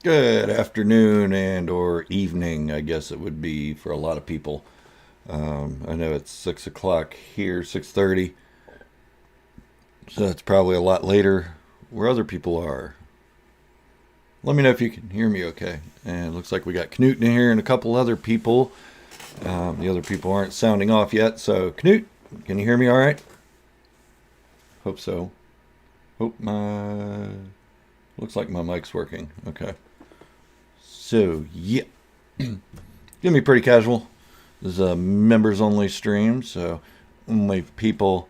Good afternoon and or evening, I guess it would be for a lot of people. I know it's 6 o'clock here, 6:30, so it's probably a lot later where other people are. Let me know if you can hear me okay. And it looks like we got Knut in here and a couple other people. The other people aren't sounding off yet, so Knut, can you hear me all right? Hope so. Hope my looks like my mic's working. Okay. So yeah, gonna be pretty casual. This is a members only stream, so only people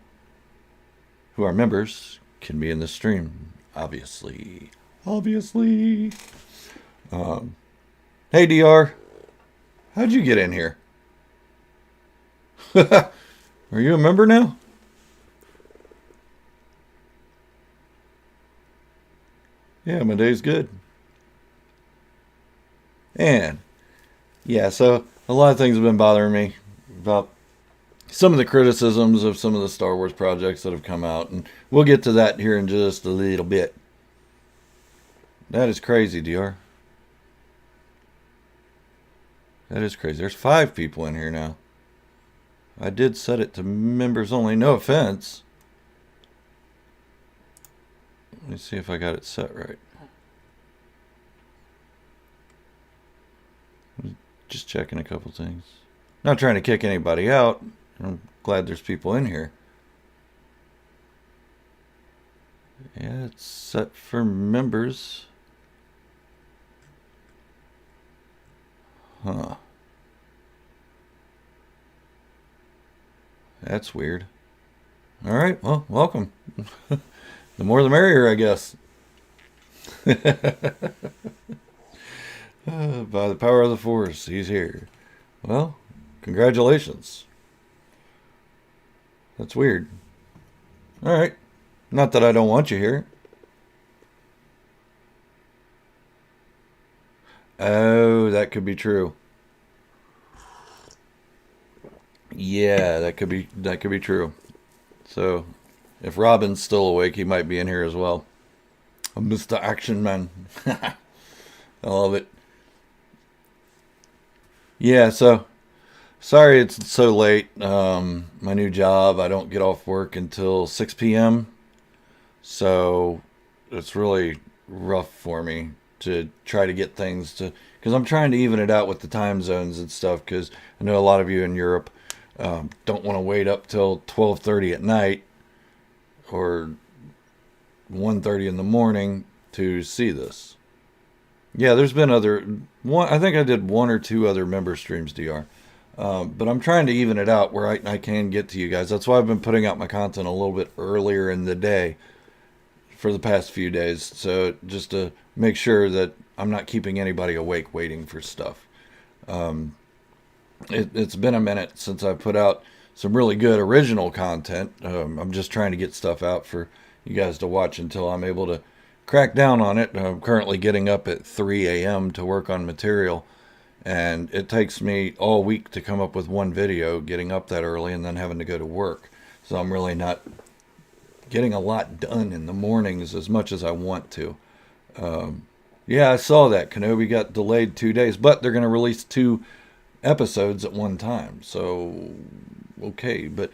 who are members can be in the stream. Obviously, obviously. Um, hey Dr, how'd you get in here? Are you a member now? Yeah, my day's good. And yeah, so a lot of things have been bothering me about some of the criticisms of some of the Star Wars projects that have come out, and we'll get to that here in just a little bit. That is crazy, Dr. That is crazy. There's 5 people in here now. I did set it to members only. No offense. Let me see if I got it set right. Just checking a couple things. Not trying to kick anybody out. I'm glad there's people in here. Yeah, it's set for members. Huh. That's weird. All right, well, welcome. The more the merrier, I guess. By the power of the Force, he's here. Well, congratulations. That's weird. All right. Not that I don't want you here. Oh, that could be true. Yeah, that could be true. So, if Robin's still awake, he might be in here as well. Mr. Action Man. I love it. Yeah, so sorry it's so late. My new job, I don't get off work until 6 p.m. So it's really rough for me to try to get things to, because I'm trying to even it out with the time zones and stuff. Because I know a lot of you in Europe don't want to wait up till 12:30 at night or 1:30 in the morning to see this. Yeah, there's been other one. I think I did one or two other member streams, Dr. But I'm trying to even it out where I can get to you guys. That's why I've been putting out my content a little bit earlier in the day for the past few days. So just to make sure that I'm not keeping anybody awake waiting for stuff. Um, it's been a minute since I put out some really good original content. I'm just trying to get stuff out for you guys to watch until I'm able to crack down on it. I'm currently getting up at 3 a.m. to work on material, and it takes me all week to come up with one video, getting up that early and then having to go to work. So I'm really not getting a lot done in the mornings as much as I want to. Um, yeah, I saw that Kenobi got delayed 2 days, but they're going to release 2 episodes at one time. So, okay. But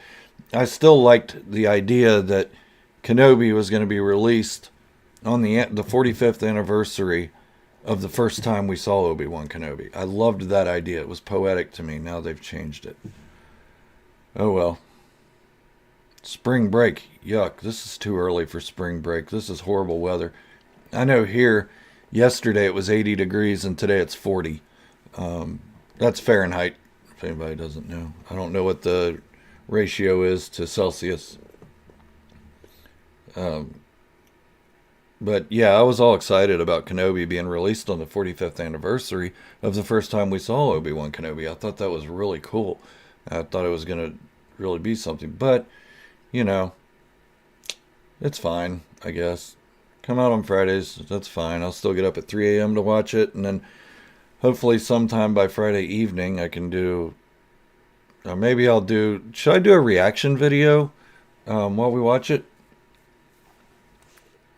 I still liked the idea that Kenobi was going to be released on the 45th anniversary of the first time we saw Obi-Wan Kenobi. I loved that idea. It was poetic to me. Now they've changed it. Oh well. Spring break. Yuck. This is too early for spring break. This is horrible weather. I know here, yesterday it was 80 degrees and today it's 40. That's Fahrenheit, if anybody doesn't know. I don't know what the ratio is to Celsius. Um, but yeah, I was all excited about Kenobi being released on the 45th anniversary of the first time we saw Obi-Wan Kenobi. I thought that was really cool. I thought it was going to really be something. But, you know, it's fine, I guess. Come out on Fridays, that's fine. I'll still get up at 3 a.m. to watch it, and then hopefully sometime by Friday evening I can do, maybe I'll do, should I do a reaction video while we watch it?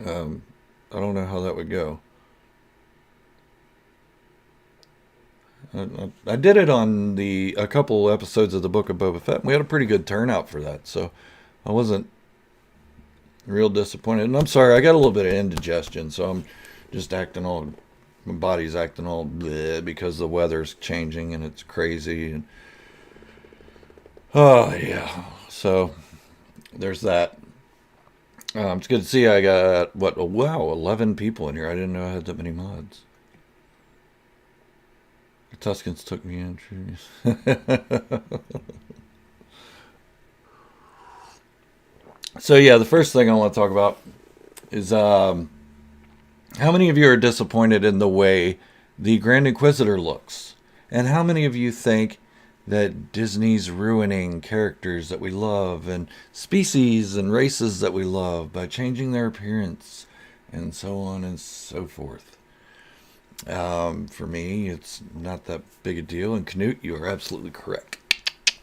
Um, I don't know how that would go. I did it on a couple episodes of the Book of Boba Fett. We had a pretty good turnout for that, so I wasn't real disappointed. And I'm sorry, I got a little bit of indigestion, so I'm just acting all, my body's acting all bleh because the weather's changing and it's crazy. And oh yeah, so there's that. It's good to see I got, what, oh, wow, 11 people in here. I didn't know I had that many mods. The Tuscans took me in. So yeah, the first thing I want to talk about is how many of you are disappointed in the way the Grand Inquisitor looks? And how many of you think that Disney's ruining characters that we love and species and races that we love by changing their appearance and so on and so forth? For me, it's not that big a deal. And Knut, you are absolutely correct.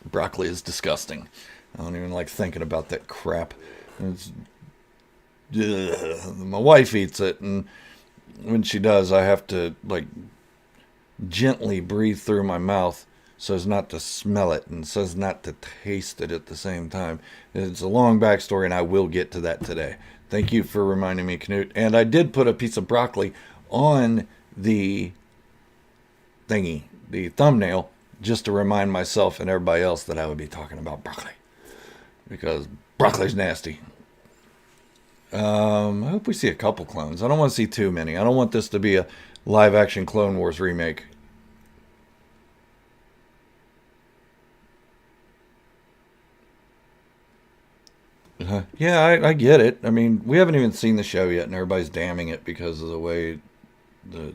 Broccoli is disgusting. I don't even like thinking about that crap. It's, my wife eats it, and when she does, I have to like gently breathe through my mouth so as not to smell it and so as not to taste it at the same time. It's a long backstory, and I will get to that today. Thank you for reminding me, Knut. And I did put a piece of broccoli on the thingy, the thumbnail, just to remind myself and everybody else that I would be talking about broccoli, because broccoli's nasty. I hope we see a couple clones. I don't want to see too many. I don't want this to be a live action Clone Wars remake. Yeah, I get it. I mean, we haven't even seen the show yet, and everybody's damning it because of the way the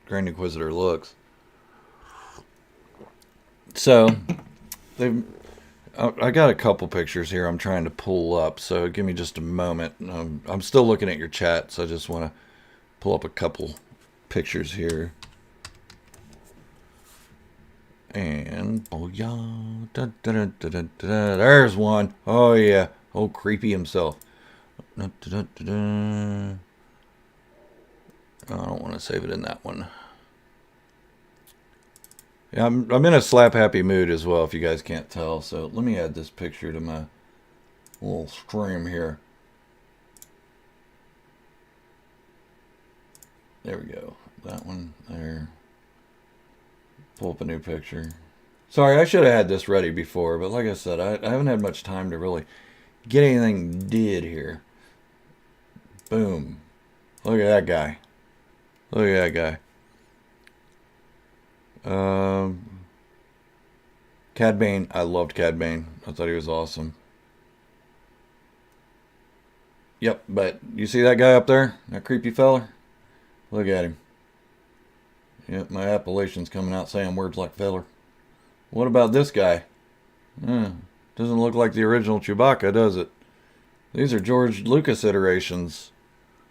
Grand Inquisitor looks. So, they've. I got a couple pictures here I'm trying to pull up, so give me just a moment. I'm still looking at your chat, so I just want to pull up a couple pictures here. And, oh yeah, there's one. Oh yeah, oh creepy himself. I don't want to save it in that one. Yeah, I'm in a slap happy mood as well, if you guys can't tell. So let me add this picture to my little stream here. There we go. That one there. Pull up a new picture. Sorry, I should have had this ready before, but like I said, I haven't had much time to really get anything did here. Boom. Look at that guy. Look at that guy. Cad Bane. I loved Cad Bane. I thought he was awesome. Yep, but you see that guy up there? That creepy fella? Look at him. Yep, my Appalachian's coming out saying words like feller. What about this guy? Doesn't look like the original Chewbacca, does it? These are George Lucas iterations.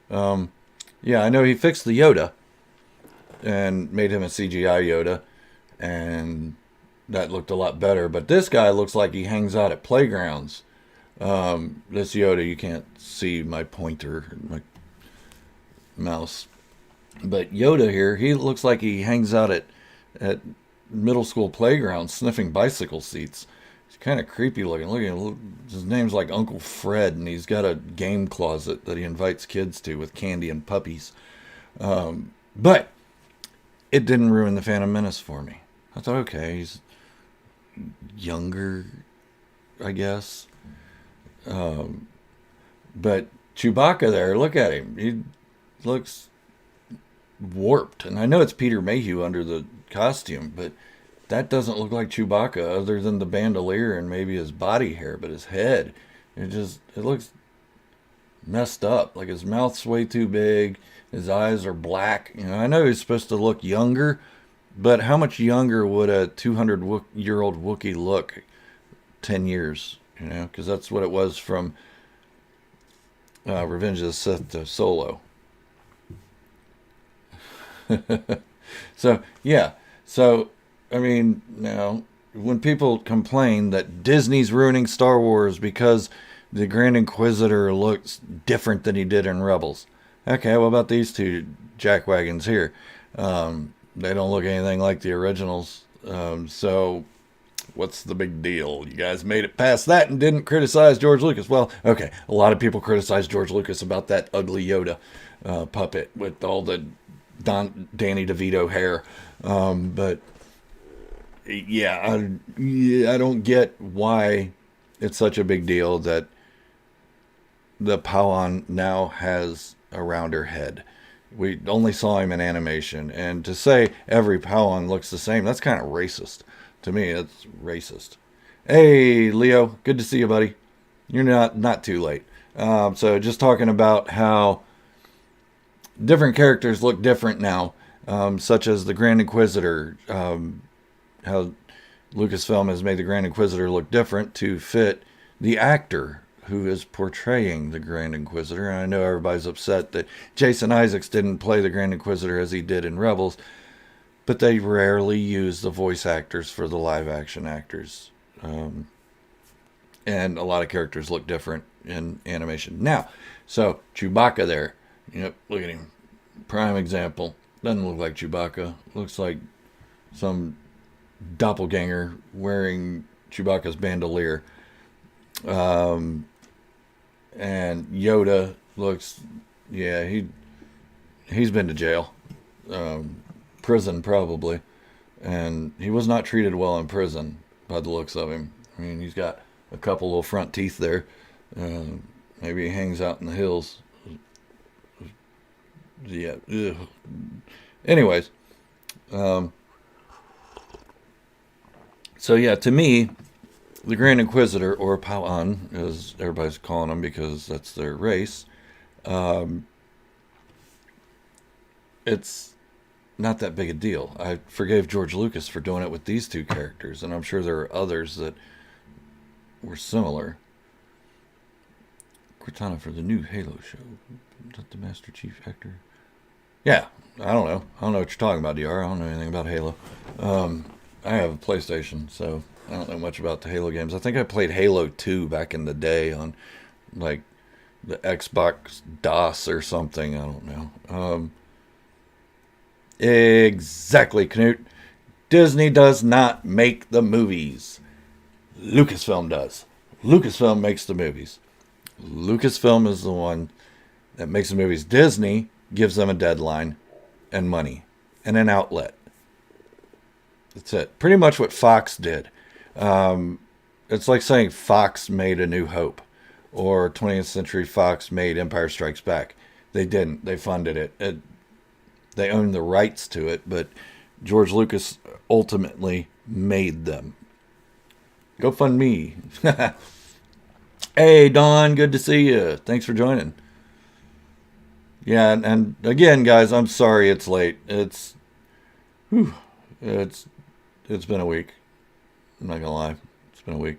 Yeah, I know he fixed the Yoda and made him a CGI Yoda, and that looked a lot better. But this guy looks like he hangs out at playgrounds. This Yoda, you can't see my pointer, my mouse. But Yoda here, he looks like he hangs out at middle school playgrounds sniffing bicycle seats. He's kind of creepy looking. Look at him. His name's like Uncle Fred, and he's got a game closet that he invites kids to with candy and puppies. But it didn't ruin the Phantom Menace for me. I thought, okay, he's younger, I guess. But Chewbacca there, look at him. He looks warped. And I know it's Peter Mayhew under the costume, but that doesn't look like Chewbacca other than the bandolier and maybe his body hair, but his head, it looks messed up. Like his mouth's way too big. His eyes are black. You know, I know he's supposed to look younger, but how much younger would a 200-year-old Wookiee look 10 years? You know, because that's what it was from Revenge of the Sith to Solo. So, yeah. So, I mean, now, when people complain that Disney's ruining Star Wars because the Grand Inquisitor looks different than he did in Rebels. Okay, what about these two jackwagons here? They don't look anything like the originals. So what's the big deal? You guys made it past that and didn't criticize George Lucas. Well, okay, a lot of people criticize George Lucas about that ugly Yoda puppet with all the Danny DeVito hair. But I don't get why it's such a big deal that the Pau'an now has around her head. We only saw him in animation, and to say every Pau'an looks the same, that's kind of racist. To me, it's racist. Hey, Leo, good to see you, buddy. You're not too late. So just talking about how different characters look different now, such as the Grand Inquisitor, how Lucasfilm has made the Grand Inquisitor look different to fit the actor who is portraying the Grand Inquisitor. And I know everybody's upset that Jason Isaacs didn't play the Grand Inquisitor as he did in Rebels, but they rarely use the voice actors for the live action actors. And a lot of characters look different in animation. Now, so Chewbacca there, look at him. Prime example. Doesn't look like Chewbacca. Looks like some doppelganger wearing Chewbacca's bandolier. And Yoda looks, he's been to jail, prison probably, and he was not treated well in prison by the looks of him. I mean, he's got a couple little front teeth there. Maybe he hangs out in the hills. Yeah. Ugh. Anyways, so yeah, to me, the Grand Inquisitor, or Pau'an, as everybody's calling them because that's their race, it's not that big a deal. I forgave George Lucas for doing it with these two characters, and I'm sure there are others that were similar. Cortana for the new Halo show. Is that the Master Chief actor? Yeah, I don't know. I don't know what you're talking about, DR. I don't know anything about Halo. I have a PlayStation, so I don't know much about the Halo games. I think I played Halo 2 back in the day on, like, the Xbox DOS or something. I don't know. Exactly, Knut. Disney does not make the movies. Lucasfilm does. Lucasfilm makes the movies. Lucasfilm is the one that makes the movies. Disney gives them a deadline and money and an outlet. That's it. Pretty much what Fox did. It's like saying Fox made A New Hope or 20th Century Fox made Empire Strikes Back. They didn't. They funded it. They owned the rights to it, but George Lucas ultimately made them. Go fund me. Hey, Don, good to see you. Thanks for joining. Yeah, and again, guys, I'm sorry it's late. It's been a week. I'm not gonna lie, it's been a week.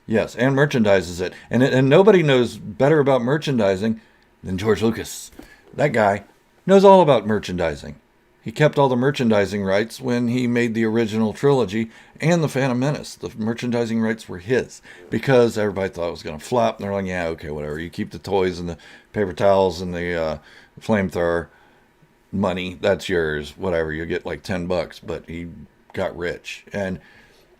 Yes, and merchandises it, and nobody knows better about merchandising than George Lucas. That guy knows all about merchandising. He kept all the merchandising rights when he made the original trilogy and The Phantom Menace. The merchandising rights were his because everybody thought it was going to flop. And they're like, yeah, okay, whatever. You keep the toys and the paper towels and the flamethrower money. That's yours. Whatever. You get like $10. But he got rich. And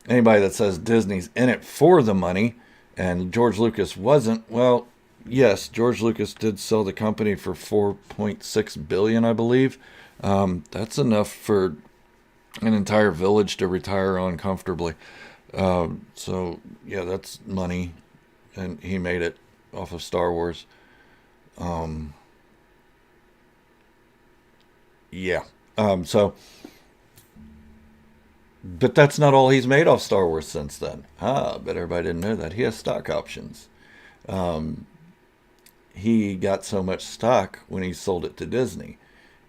anybody that says Disney's in it for the money and George Lucas wasn't, well, yes, George Lucas did sell the company for $4.6 billion, I believe. That's enough for an entire village to retire on comfortably. So yeah, that's money, and he made it off of Star Wars. But that's not all he's made off Star Wars since then. Bet everybody didn't know that. He has stock options. He got so much stock when he sold it to Disney.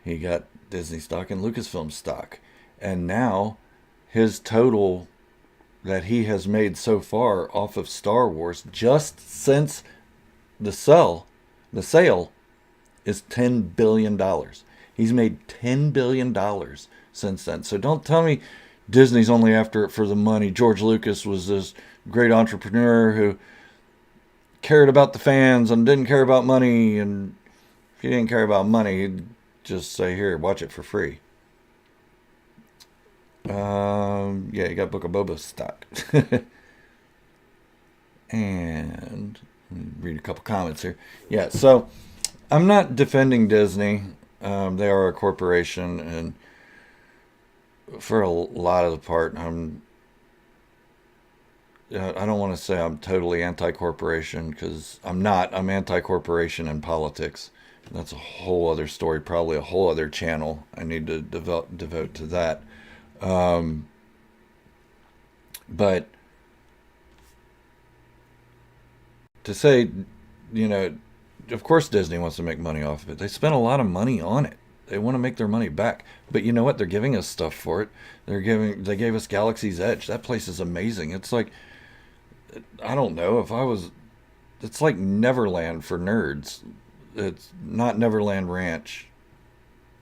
He got Disney stock and Lucasfilm stock. And now his total that he has made so far off of Star Wars just since the sale is $10 billion. He's made $10 billion since then. So don't tell me Disney's only after it for the money. George Lucas was this great entrepreneur who cared about the fans and didn't care about money. And if he didn't care about money, he'd just say, here, watch it for free. Yeah, you got Book of Boba stock. And let me read a couple comments here. Yeah, so I'm not defending Disney. They are a corporation, and for a lot of the part, I don't want to say I'm totally anti-corporation because I'm not. I'm anti-corporation in politics. That's a whole other story, probably a whole other channel. I need to devote to that. Um, but to say, you know, of course Disney wants to make money off of it. They spent a lot of money on it. They want to make their money back. But you know what? They're giving us stuff for it. They gave us Galaxy's Edge. That place is amazing. It's like, I don't know if I was, it's like Neverland for nerds. It's not Neverland Ranch.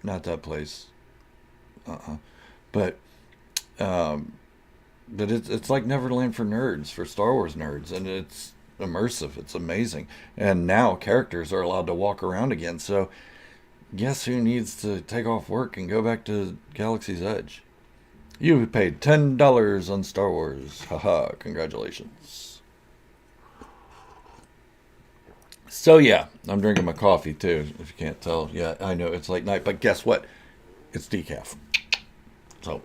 Not that place. Uh-uh. But um, but it's like Neverland for nerds, for Star Wars nerds, and it's immersive. It's amazing. And now characters are allowed to walk around again. So guess who needs to take off work and go back to Galaxy's Edge? You paid $10 on Star Wars. Haha, congratulations. So yeah, I'm drinking my coffee too, if you can't tell. Yeah, I know it's late night, but guess what? It's decaf. So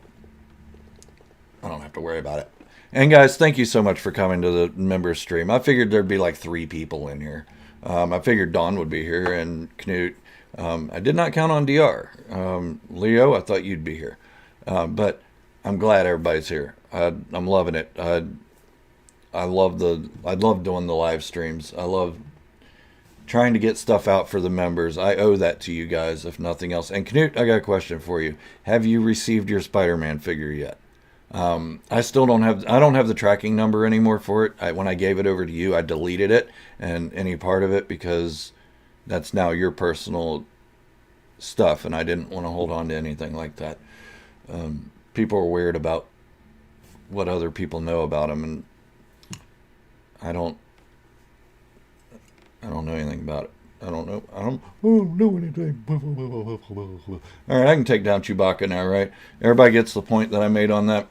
I don't have to worry about it. And guys, thank you so much for coming to the member stream. I figured there'd be like 3 people in here. I figured Dawn would be here and Knut. I did not count on DR. Leo, I thought you'd be here. But I'm glad everybody's here. I'm loving it. I love doing the live streams. I love trying to get stuff out for the members. I owe that to you guys, if nothing else. And Knut, I got a question for you. Have you received your Spider-Man figure yet? I still don't have. I don't have the tracking number anymore for it. When I gave it over to you, I deleted it and any part of it because that's now your personal stuff, and I didn't want to hold on to anything like that. People are weird about what other people know about them, and I don't. I don't know anything about it. I don't know. I don't know anything. All right, I can take down Chewbacca now, right? Everybody gets the point that I made on that.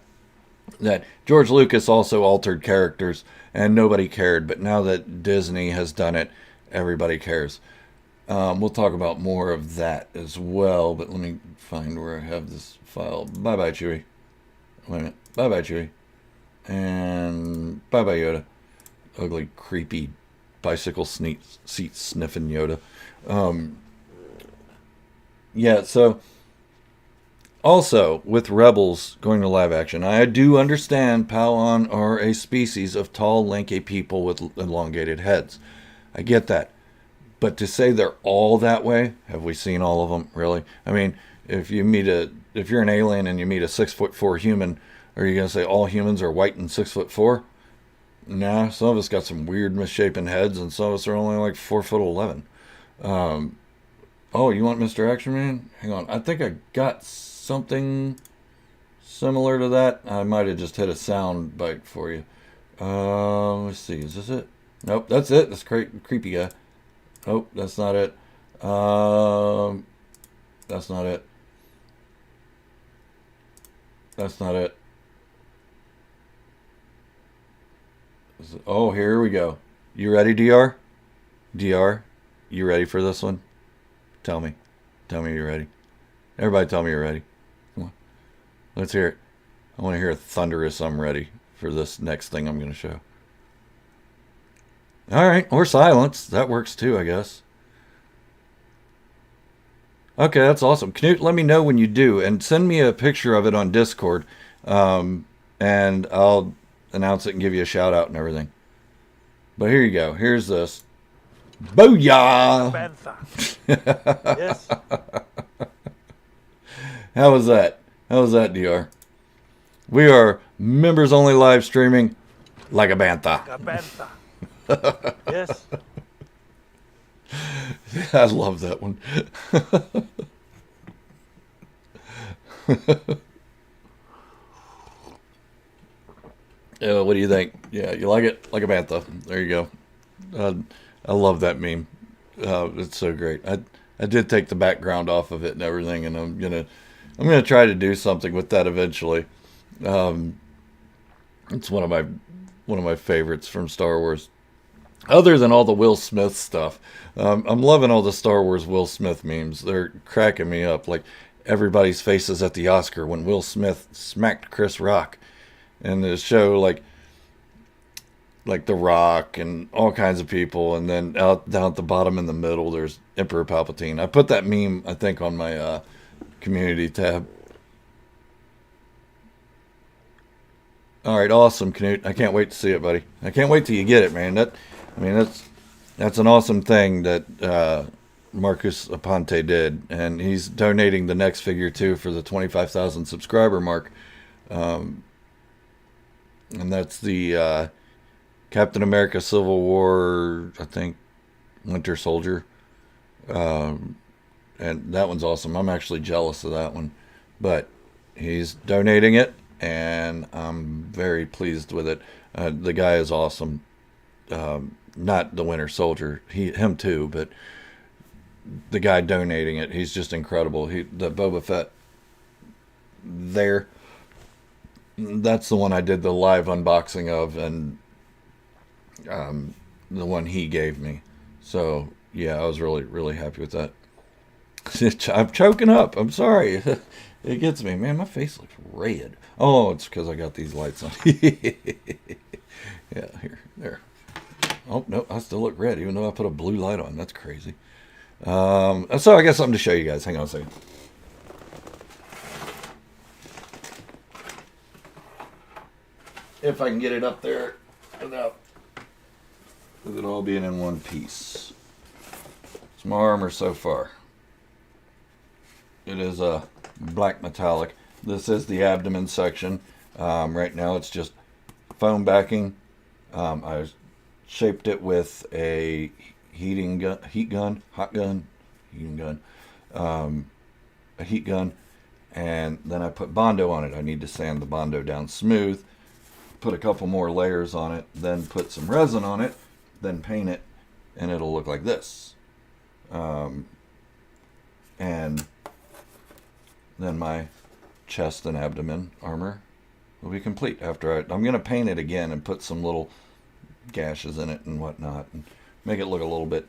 That George Lucas also altered characters, and nobody cared. But now that Disney has done it, everybody cares. We'll talk about more of that as well. But let me find where I have this file. Bye bye, Chewie. Wait a minute. Bye bye, Chewie. And bye bye, Yoda. Ugly, creepy bicycle seat sniffing Yoda. Yeah, so also with Rebels going to live action, I do understand Pau'an are a species of tall, lanky people with elongated heads. I get that. But to say they're all that way, have we seen all of them, really? I mean, if you're an alien and you meet a 6'4" human, are you going to say all humans are white and 6'4"? Nah, some of us got some weird misshapen heads, and some of us are only like 4'11". Oh, you want Mr. Action Man? Hang on, I think I got something similar to that. I might have just hit a sound bite for you. Let's see, is this it? Nope, that's it. That's creepy guy. Nope, that's not it. That's not it. That's not it. Oh, here we go. You ready, DR? DR, you ready for this one? Tell me. Tell me you're ready. Everybody tell me you're ready. Come on. Let's hear it. I want to hear a thunderous I'm ready for this next thing I'm going to show. All right. Or silence. That works too, I guess. Okay, that's awesome. Knut, let me know when you do. And send me a picture of it on Discord. And I'll announce it and give you a shout out and everything. But here you go. Here's this. Booyah! Bantha. Yes. How was that? How was that, DR? We are members only live streaming like a Bantha. Bantha. Yes. I love that one. What do you think? Yeah, you like it? Like a Bantha. There you go. I love that meme. It's so great. I did take the background off of it and everything, and I'm gonna I'm gonna try to do something with that eventually. Um, it's one of my favorites from Star Wars. Other than all the Will Smith stuff, I'm loving all the Star Wars Will Smith memes. They're cracking me up. Like everybody's faces at the Oscar when Will Smith smacked Chris Rock, and the show like The Rock and all kinds of people, and then out down at the bottom in the middle, there's Emperor Palpatine. I put that meme, I think, on my community tab. All right, awesome, Knut. I can't wait to see it, buddy. I can't wait till you get it, man. I mean, that's an awesome thing that Marcus Aponte did, and he's donating the next figure too for the 25,000 subscriber mark, and that's the Captain America Civil War, I think, Winter Soldier, and that one's awesome. I'm actually jealous of that one, but he's donating it, and I'm very pleased with it. The guy is awesome. Not the Winter Soldier, him too, but the guy donating it, he's just incredible. The Boba Fett there, that's the one I did the live unboxing of, and the one he gave me. So yeah, I was really really happy with that. I'm choking up. I'm sorry. It gets me, man. My face looks red. Oh, it's because I got these lights on. Yeah, here, there. Oh no, I still look red even though I put a blue light on. That's crazy. So I got something to show you guys. Hang on a second. If I can get it up there without with it all being in one piece. It's my armor so far. It is a black metallic. This is the abdomen section. Right now it's just foam backing. I shaped it with a heating gun, a heat gun, and then I put Bondo on it. I need to sand the Bondo down smooth, put a couple more layers on it, then put some resin on it, then paint it, and it'll look like this. And then my chest and abdomen armor will be complete after I'm going to paint it again and put some little gashes in it and whatnot and make it look a little bit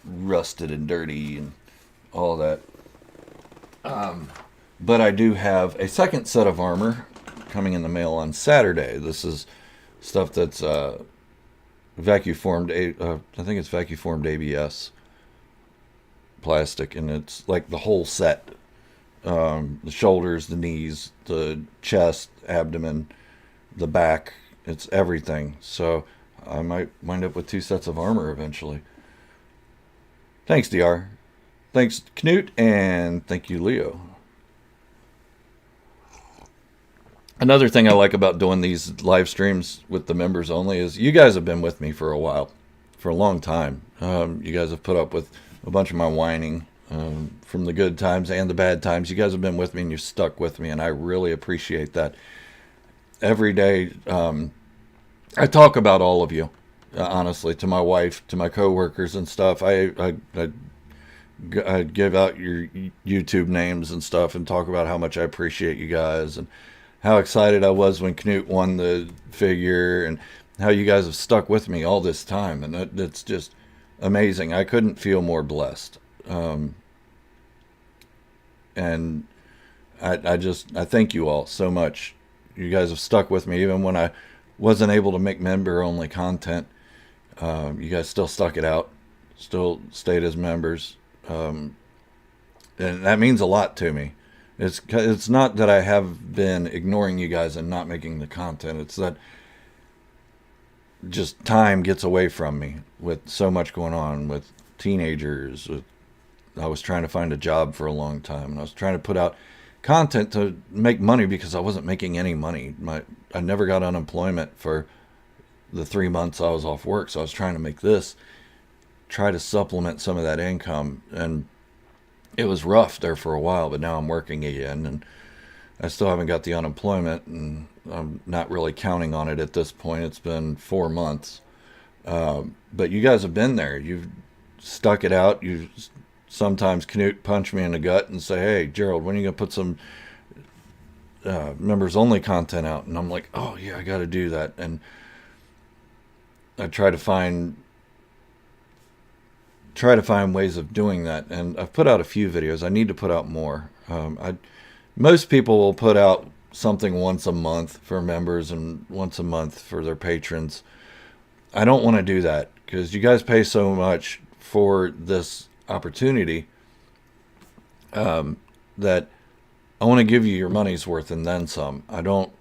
rusted and dirty and all that. But I do have a second set of armor coming in the mail on Saturday. This is stuff that's vacuum formed. I think it's vacuum formed ABS plastic, and it's like the whole set. The shoulders, the knees, the chest, abdomen, the back. It's everything. So I might wind up with 2 sets of armor eventually. Thanks, DR. Thanks, Knut, and thank you, Leo. Another thing I like about doing these live streams with the members only is you guys have been with me for a while, for a long time. You guys have put up with a bunch of my whining. From the good times and the bad times. You guys have been with me and you're stuck with me, and I really appreciate that. Every day, I talk about all of you, honestly, to my wife, to my coworkers and stuff. I give out your YouTube names and stuff and talk about how much I appreciate you guys and how excited I was when Knut won the figure and how you guys have stuck with me all this time, and that's just amazing. I couldn't feel more blessed. And I thank you all so much. You guys have stuck with me even when I wasn't able to make member only content. You guys still stuck it out, still stayed as members, and that means a lot to me. It's not that I have been ignoring you guys and not making the content. It's that just time gets away from me with so much going on with teenagers. I was trying to find a job for a long time, and I was trying to put out content to make money because I wasn't making any money. I never got unemployment for the 3 months I was off work, so I was trying to make this, try to supplement some of that income, and it was rough there for a while, but now I'm working again, and I still haven't got the unemployment, and I'm not really counting on it at this point. It's been 4 months. But you guys have been there. You've stuck it out. You've sometimes Knut punch me in the gut and say, "Hey, Gerald, when are you gonna put some members only content out?" And I'm like, "Oh yeah, I got to do that." And I try to find ways of doing that. And I've put out a few videos. I need to put out more. Most people will put out something once a month for members and once a month for their patrons. I don't want to do that because you guys pay so much for this opportunity that I want to give you your money's worth and then some. I don't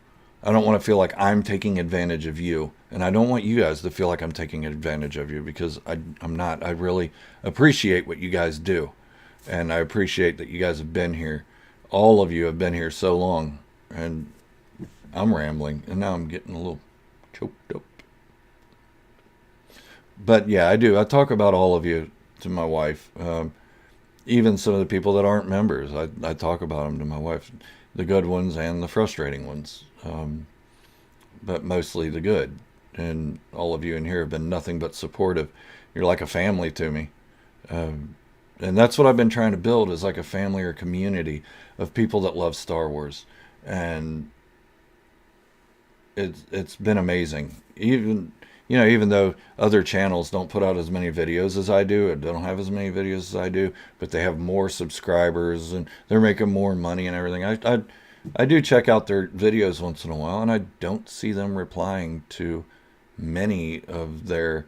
want to feel like I'm taking advantage of you, and I don't want you guys to feel like I'm taking advantage of you, because I'm not. I really appreciate what you guys do, and I appreciate that you guys have been here. All of you have been here so long, and I'm rambling, and now I'm getting a little choked up. But yeah, I do. I talk about all of you to my wife. Even some of the people that aren't members, I talk about them to my wife, the good ones and the frustrating ones, but mostly the good. And all of you in here have been nothing but supportive. You're like a family to me. And that's what I've been trying to build, is like a family or community of people that love Star Wars. And it's been amazing. Even though other channels don't put out as many videos as I do, or don't have as many videos as I do, but they have more subscribers and they're making more money and everything. I do check out their videos once in a while, and I don't see them replying to many of their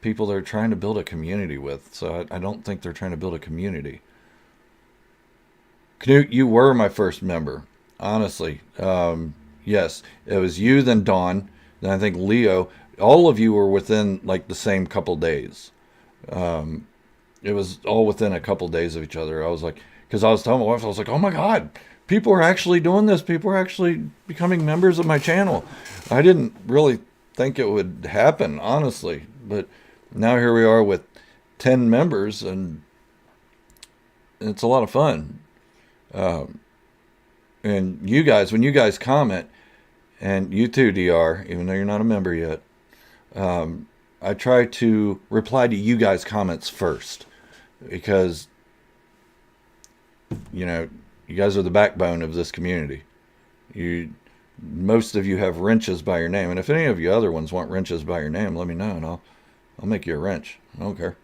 people they're trying to build a community with. So I don't think they're trying to build a community. Knut, you were my first member, honestly. Yes, it was you, then Dawn. And I think Leo, all of you were within like the same couple days. It was all within a couple days of each other. I was like, because I was telling my wife, I was like, oh my God, people are actually doing this. People are actually becoming members of my channel. I didn't really think it would happen, honestly. But now here we are with 10 members, and it's a lot of fun. And you guys, when you guys comment, and you too, DR, even though you're not a member yet, I try to reply to you guys' comments first, because, you guys are the backbone of this community. Most of you have wrenches by your name, and if any of you other ones want wrenches by your name, let me know, and I'll make you a wrench. I don't care.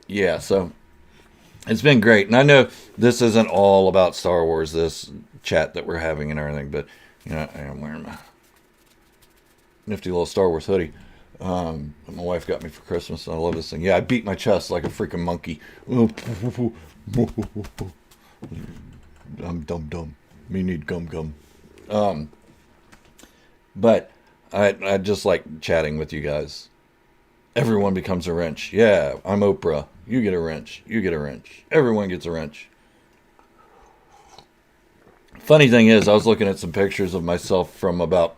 Yeah, so it's been great. And I know this isn't all about Star Wars, this chat that we're having and everything, but, I'm wearing my nifty little Star Wars hoodie that my wife got me for Christmas. I love this thing. Yeah, I beat my chest like a freaking monkey. I'm dumb. Me need gum. But I just like chatting with you guys. Everyone becomes a wrench. Yeah, I'm Oprah. You get a wrench. You get a wrench. Everyone gets a wrench. Funny thing is, I was looking at some pictures of myself from about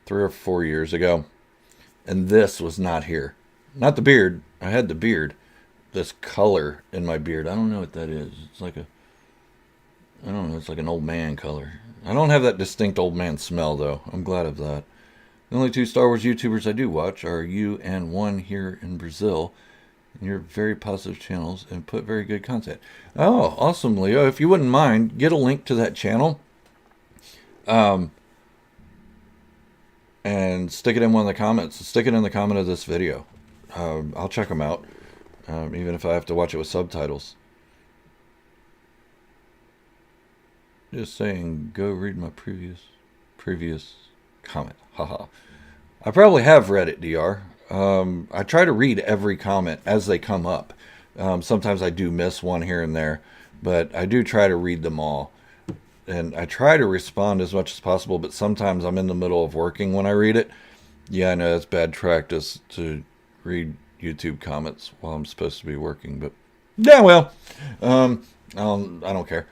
3 or 4 years ago, and this was not here. Not the beard. I had the beard. This color in my beard, I don't know what that is. It's like I don't know, it's like an old man color. I don't have that distinct old man smell, though. I'm glad of that. The only 2 Star Wars YouTubers I do watch are you and one here in Brazil. And you're very positive channels and put very good content. Oh, awesome, Leo. If you wouldn't mind, get a link to that channel. And stick it in one of the comments. Stick it in the comment of this video. I'll check them out. Even if I have to watch it with subtitles. Just saying, go read my previous comment. Haha. I probably have read it, DR. I try to read every comment as they come up. Sometimes I do miss one here and there, but I do try to read them all. And I try to respond as much as possible, but sometimes I'm in the middle of working when I read it. Yeah, I know that's bad practice to read YouTube comments while I'm supposed to be working, but yeah, well, I don't care.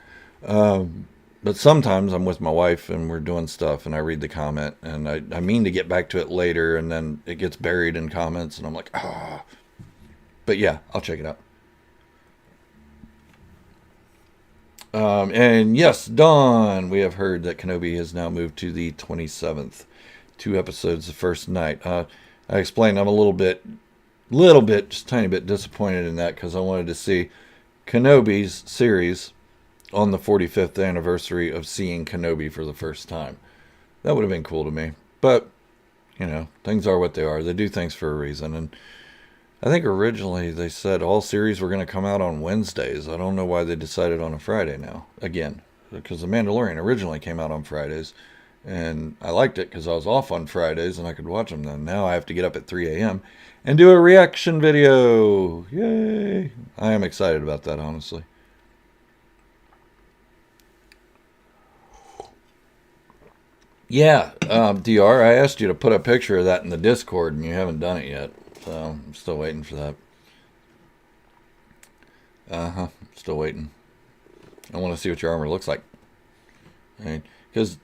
But sometimes I'm with my wife and we're doing stuff and I read the comment and I mean to get back to it later, and then it gets buried in comments and I'm like, ah. But yeah, I'll check it out. And yes, Dawn, we have heard that Kenobi has now moved to the 27th. 2 episodes the first night. I explained I'm a little bit, just tiny bit disappointed in that because I wanted to see Kenobi's series on the 45th anniversary of seeing Kenobi for the first time. That would have been cool to me. But, things are what they are. They do things for a reason. And I think originally they said all series were going to come out on Wednesdays. I don't know why they decided on a Friday now. Again, because The Mandalorian originally came out on Fridays. And I liked it because I was off on Fridays and I could watch them then. Now I have to get up at 3 a.m. and do a reaction video. Yay! I am excited about that, honestly. Yeah, DR, I asked you to put a picture of that in the Discord and you haven't done it yet. So I'm still waiting for that. Still waiting. I want to see what your armor looks like. Because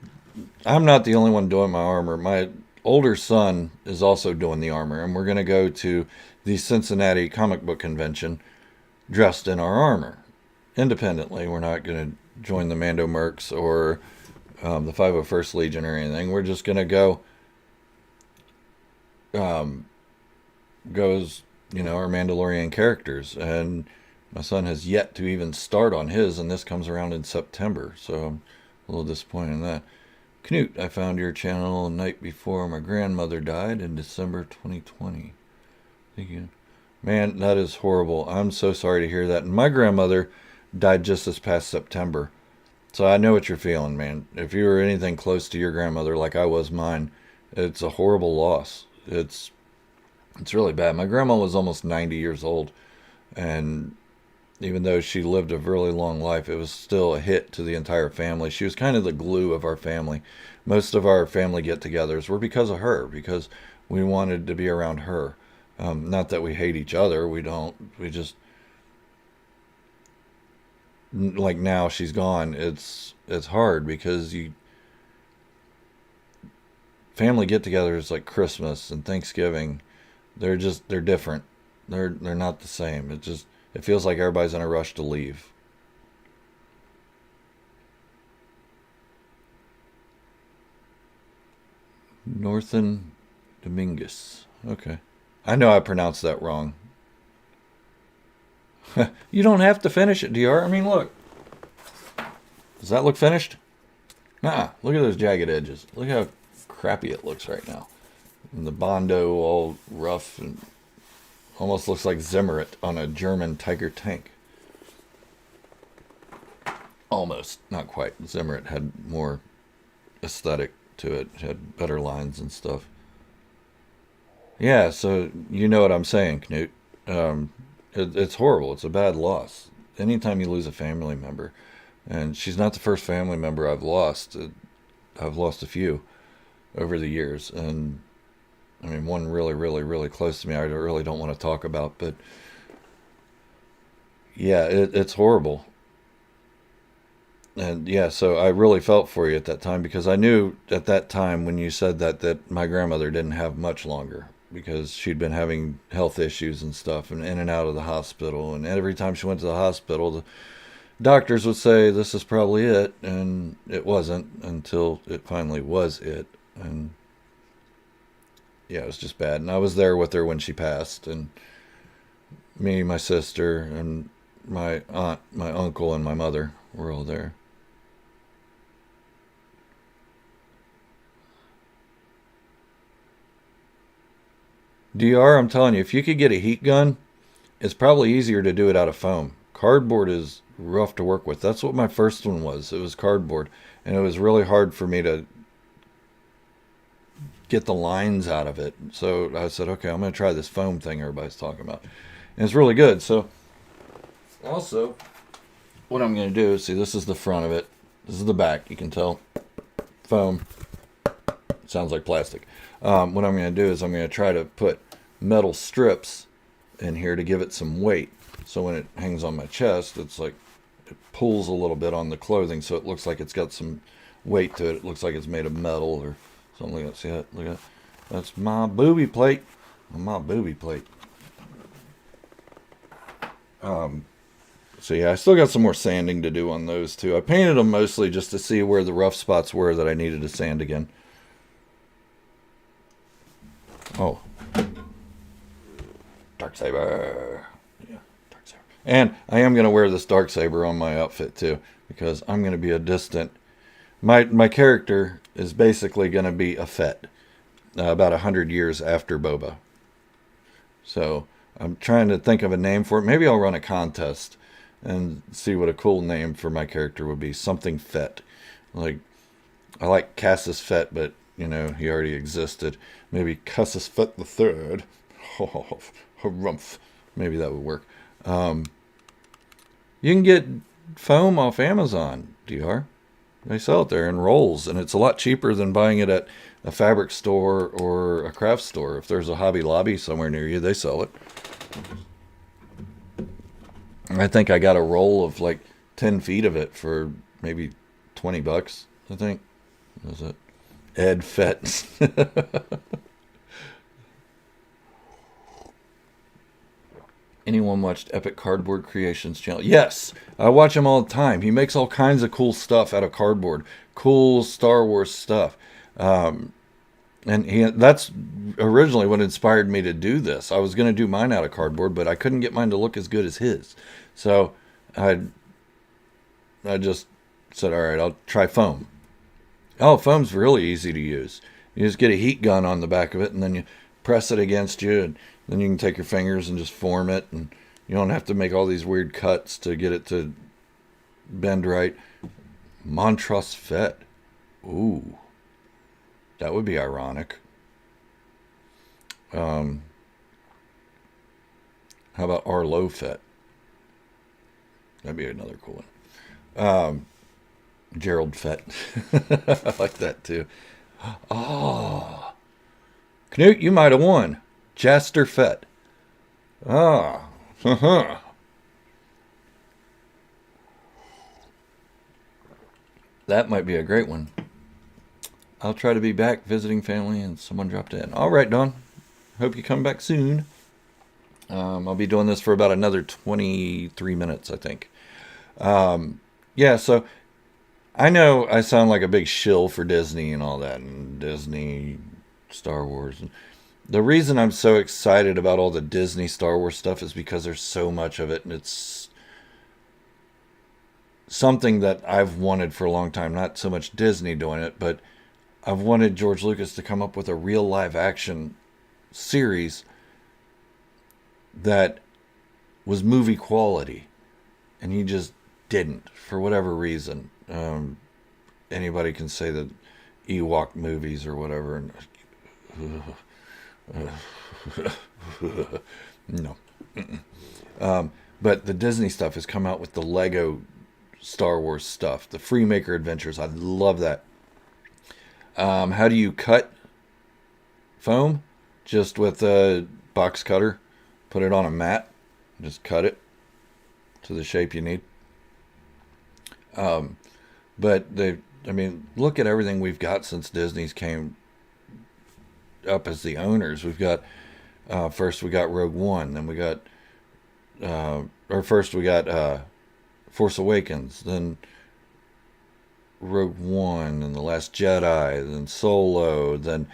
I'm not the only one doing my armor. My older son is also doing the armor. And we're going to go to the Cincinnati comic book convention dressed in our armor. Independently. We're not going to join the Mando Mercs or the 501st Legion or anything. We're just going to go goes, our Mandalorian characters. And my son has yet to even start on his, and this comes around in September. So I'm a little disappointed in that. Knut, I found your channel the night before my grandmother died in December 2020. Thank you. Man, that is horrible. I'm so sorry to hear that. And my grandmother died just this past September. So I know what you're feeling, man. If you were anything close to your grandmother like I was mine, it's a horrible loss. It's really bad. My grandma was almost 90 years old. And even though she lived a really long life, it was still a hit to the entire family. She was kind of the glue of our family. Most of our family get-togethers were because of her, because we wanted to be around her. Not that we hate each other. We don't. We just, like now she's gone. It's hard because family get-togethers like Christmas and Thanksgiving, they're different. They're not the same. It feels like everybody's in a rush to leave. Northern Dominguez. Okay. I know I pronounced that wrong. You don't have to finish it, DR. I mean, look. Does that look finished? Nah. Look at those jagged edges. Look how crappy it looks right now. And the Bondo all rough and almost looks like Zimmerit on a German Tiger tank. Almost. Not quite. Zimmerit had more aesthetic to it. It had better lines and stuff. Yeah, so you know what I'm saying, Knut. It's horrible. It's a bad loss. Anytime you lose a family member. And she's not the first family member I've lost. I've lost a few over the years. And I mean, one really, really, really close to me I really don't want to talk about. But yeah, it's horrible. And yeah, so I really felt for you at that time because I knew at that time when you said that my grandmother didn't have much longer because she'd been having health issues and stuff and in and out of the hospital. And every time she went to the hospital, the doctors would say, this is probably it. And it wasn't until it finally was it. And yeah, it was just bad. And I was there with her when she passed. And me, my sister, and my aunt, my uncle, and my mother were all there. DR, I'm telling you, if you could get a heat gun, it's probably easier to do it out of foam. Cardboard is rough to work with. That's what my first one was. It was cardboard. And it was really hard for me to get the lines out of it. So I said, okay, I'm going to try this foam thing everybody's talking about. And it's really good. So also, what I'm going to do, see, this is the front of it. This is the back. You can tell. Foam. Sounds like plastic. What I'm going to do is I'm going to try to put metal strips in here to give it some weight. So when it hangs on my chest, it's like it pulls a little bit on the clothing, so it looks like it's got some weight to it. It looks like it's made of metal or something like that. See that? Look at that. That's my booby plate. My booby plate. So yeah, I still got some more sanding to do on those too. I painted them mostly just to see where the rough spots were that I needed to sand again. Oh, dark saber. Yeah, dark saber. And I am gonna wear this dark saber on my outfit too, because I'm gonna be a distant. My character is basically gonna be a Fett, about 100 years after Boba. So I'm trying to think of a name for it. Maybe I'll run a contest and see what a cool name for my character would be. Something Fett. Like, I like Cassus Fett, but, he already existed. Maybe Cassus Fett the Third. Harumph. Maybe that would work. You can get foam off Amazon, DR. They sell it there in rolls, and it's a lot cheaper than buying it at a fabric store or a craft store. If there's a Hobby Lobby somewhere near you, they sell it. I think I got a roll of like 10 feet of it for maybe $20, I think. What was it? Ed Fett. Anyone watched Epic Cardboard Creations channel? Yes, I watch him all the time. He makes all kinds of cool stuff out of cardboard, cool Star Wars stuff, and that's originally what inspired me to do this. I was going to do mine out of cardboard, but I couldn't get mine to look as good as his, so I just said, all right, I'll try foam. Oh, foam's really easy to use. You just get a heat gun on the back of it, and then you press it against you, and then you can take your fingers and just form it, and you don't have to make all these weird cuts to get it to bend right. Montrose Fett. Ooh. That would be ironic. How about Arlo Fett? That'd be another cool one. Gerald Fett. I like that too. Oh. Knut, you might have won. Jaster Fett. Ah. That might be a great one. I'll try to be back visiting family, and someone dropped in. All right, Don. Hope you come back soon. I'll be doing this for about another 23 minutes, I think. Yeah, so I know I sound like a big shill for Disney and all that, and Disney, Star Wars. The reason I'm so excited about all the Disney Star Wars stuff is because there's so much of it, and it's something that I've wanted for a long time. Not so much Disney doing it, but I've wanted George Lucas to come up with a real live action series that was movie quality, and he just didn't, for whatever reason. Anybody can say that Ewok movies or whatever, and no. But the Disney stuff has come out with the Lego Star Wars stuff, the Freemaker Adventures. I love that. How do you cut foam? Just with a box cutter. Put it on a mat. Just cut it to the shape you need. But look at everything we've got since Disney's came up as the owners. We've got, first we got Rogue One, then we got, first we got Force Awakens, then Rogue One, and The Last Jedi, then Solo, then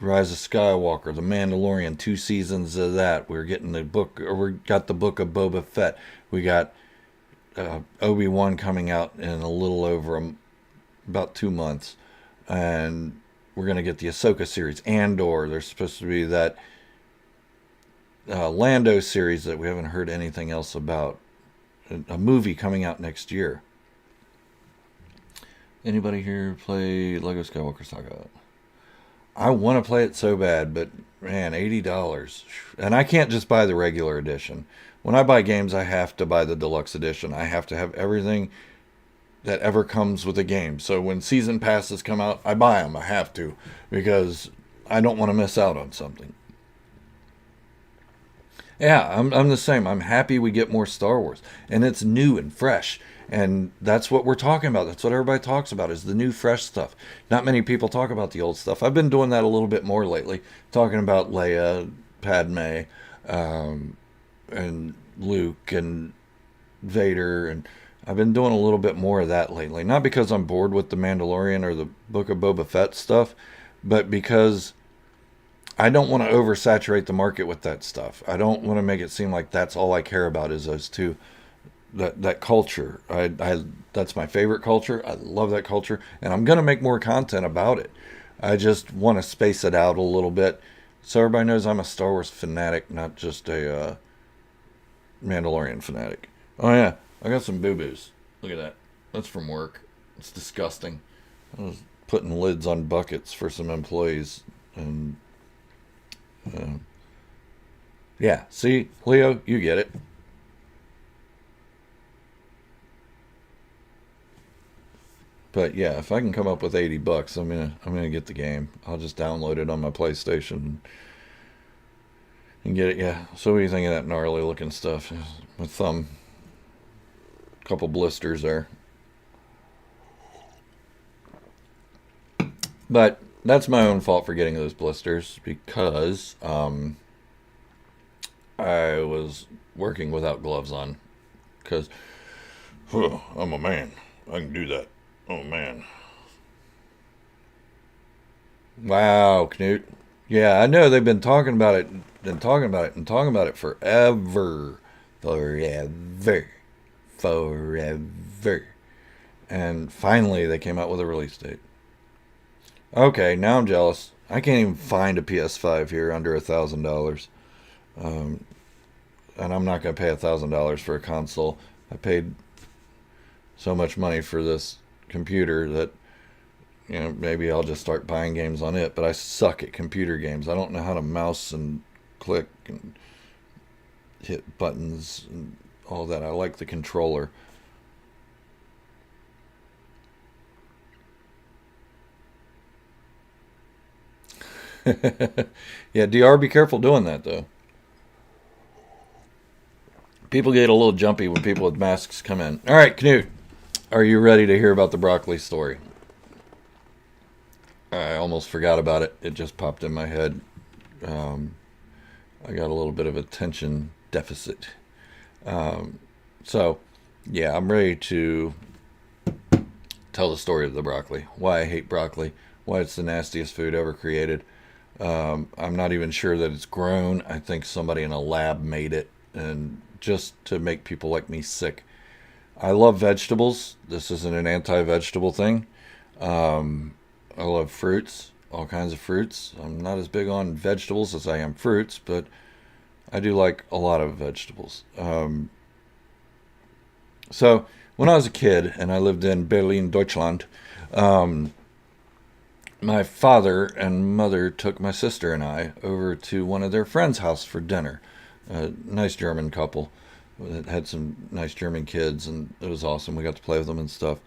Rise of Skywalker, The Mandalorian, 2 seasons of that. We're getting the book, or we got the book of Boba Fett. We got Obi-Wan coming out in a little over about 2 months, and we're going to get the Ahsoka series. Andor, there's supposed to be that Lando series that we haven't heard anything else about. A movie coming out next year. Anybody here play Lego Skywalker Saga? I want to play it so bad, but man, $80. And I can't just buy the regular edition. When I buy games, I have to buy the deluxe edition. I have to have everything that ever comes with a game. So when season passes come out, I buy them. I have to, because I don't want to miss out on something. Yeah, I'm the same. I'm happy we get more Star Wars, and it's new and fresh, and that's what we're talking about. That's what everybody talks about, is the new, fresh stuff. Not many people talk about the old stuff. I've been doing that a little bit more lately, talking about Leia, Padme, and Luke, and Vader, and I've been doing a little bit more of that lately. Not because I'm bored with the Mandalorian or the Book of Boba Fett stuff, but because I don't want to oversaturate the market with that stuff. I don't want to make it seem like that's all I care about is those two. That culture. I that's my favorite culture. I love that culture, and I'm gonna make more content about it. I just want to space it out a little bit, so everybody knows I'm a Star Wars fanatic, not just a Mandalorian fanatic. Oh yeah, I got some boo boos. Look at that. That's from work. It's disgusting. I was putting lids on buckets for some employees, and uh, yeah. See, Leo, you get it. But yeah, if I can come up with $80, I'm gonna get the game. I'll just download it on my PlayStation and get it. Yeah. So what do you think of that gnarly looking stuff? My thumb, couple blisters there. But that's my own fault for getting those blisters because I was working without gloves on. Because I'm a man, I can do that. Oh man. Wow, Knut. Yeah, I know they've been talking about it and talking about it and talking about it forever. Forever. Forever. And finally they came out with a release date. Okay, now I'm jealous. I can't even find a PS5 here under $1,000. Um, and I'm not going to pay $1,000 for a console. I paid so much money for this computer that maybe I'll just start buying games on it. But I suck at computer games. I don't know how to mouse and click and hit buttons and all that. I like the controller. Yeah, DR, be careful doing that though. People get a little jumpy when people with masks come in. All right, Knut, are you ready to hear about the broccoli story? I almost forgot about it. It just popped in my head. Um, I got a little bit of attention deficit. Um, so, yeah, I'm ready to tell the story of the broccoli. Why I hate broccoli. Why it's the nastiest food ever created. I'm not even sure that it's grown. I think somebody in a lab made it, and just to make people like me sick. I love vegetables. This isn't an anti-vegetable thing. I love fruits, all kinds of fruits. I'm not as big on vegetables as I am fruits, but I do like a lot of vegetables. So when I was a kid and I lived in Berlin, Deutschland, um, my father and mother took my sister and I over to one of their friends' house for dinner. A nice German couple that had some nice German kids, and it was awesome. We got to play with them and stuff.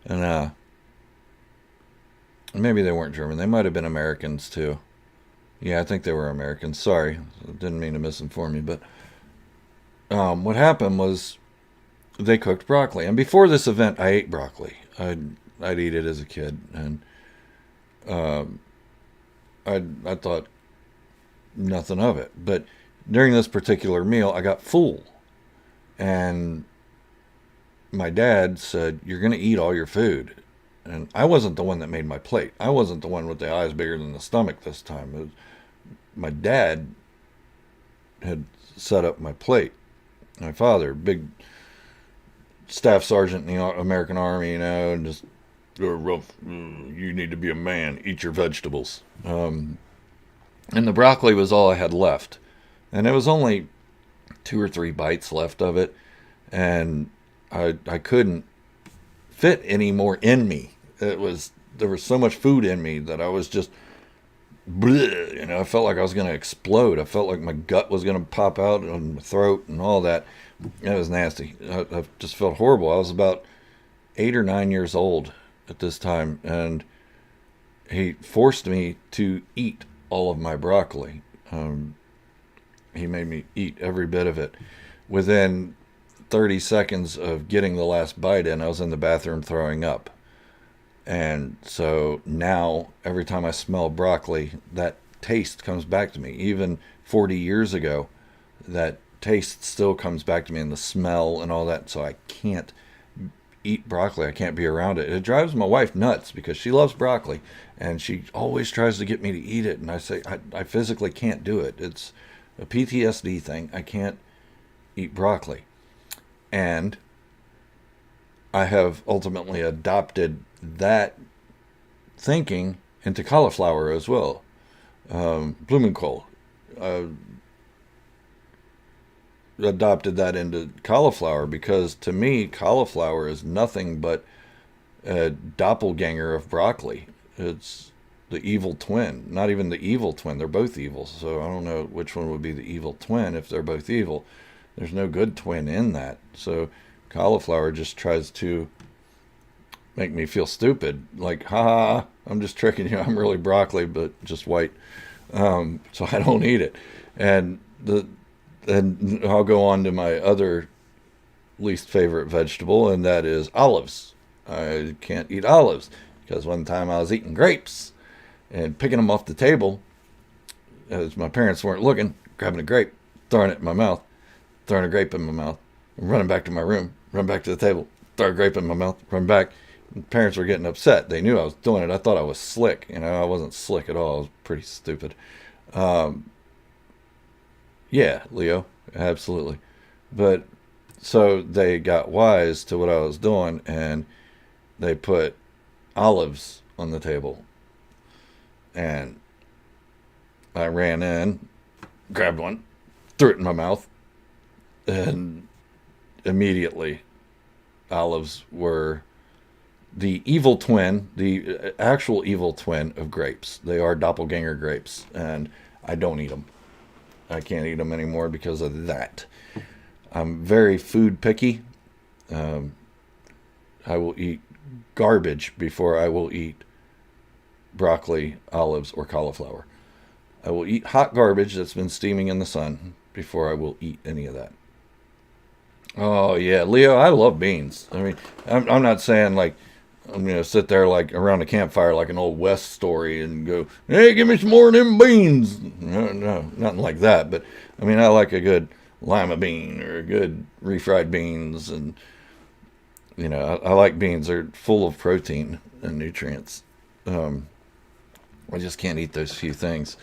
And maybe they weren't German. They might have been Americans too. Yeah, I think they were Americans. Sorry, I didn't mean to misinform you. But what happened was they cooked broccoli, and before this event, I ate broccoli. I'd eat it as a kid, and um, I thought nothing of it. But during this particular meal, I got full, and my dad said, "You're going to eat all your food." And I wasn't the one that made my plate. I wasn't the one with the eyes bigger than the stomach this time. It was, my dad had set up my plate. My father, big staff sergeant in the American Army, and just rough. You need to be a man. Eat your vegetables. And the broccoli was all I had left, and it was only 2 or 3 bites left of it, and I couldn't fit any more in me. There was so much food in me that I was just bleh, I felt like I was going to explode. I felt like my gut was going to pop out on my throat and all that. It was nasty. I just felt horrible. I was about 8 or 9 years old at this time, and he forced me to eat all of my broccoli. He made me eat every bit of it. Within 30 seconds of getting the last bite in, I was in the bathroom throwing up. And so now, every time I smell broccoli, that taste comes back to me. Even 40 years ago, that taste still comes back to me, and the smell and all that. So I can't eat broccoli. I can't be around it. It drives my wife nuts because she loves broccoli, and she always tries to get me to eat it. And I say I physically can't do it. It's a PTSD thing. I can't eat broccoli. And I have ultimately adopted that thinking into cauliflower as well. Blumenkohl. Adopted that into cauliflower because to me, cauliflower is nothing but a doppelganger of broccoli. It's the evil twin. Not even the evil twin. They're both evil. So I don't know which one would be the evil twin if they're both evil. There's no good twin in that. So cauliflower just tries to make me feel stupid. Like, ha, I'm just tricking you. I'm really broccoli, but just white. So I don't eat it. And I'll go on to my other least favorite vegetable, and that is olives. I can't eat olives because one time I was eating grapes and picking them off the table as my parents weren't looking, grabbing a grape, throwing it in my mouth, throwing a grape in my mouth, running back to my room, run back to the table, throw a grape in my mouth, run back. Parents were getting upset. They knew I was doing it. I thought I was slick. I wasn't slick at all. I was pretty stupid. Yeah, Leo, absolutely. But so they got wise to what I was doing, and they put olives on the table. And I ran in, grabbed one, threw it in my mouth, and immediately olives were the evil twin, the actual evil twin of grapes. They are doppelganger grapes, and I don't eat them. I can't eat them anymore because of that. I'm very food picky. I will eat garbage before I will eat broccoli, olives, or cauliflower. I will eat hot garbage that's been steaming in the sun before I will eat any of that. Oh, yeah, Leo, I love beans. I mean, I'm not saying like I'm going to sit there like around a campfire like an old West story and go, hey, give me some more of them beans. No, nothing like that. But, I mean, I like a good lima bean or a good refried beans. And, I like beans. They're full of protein and nutrients. I just can't eat those few things.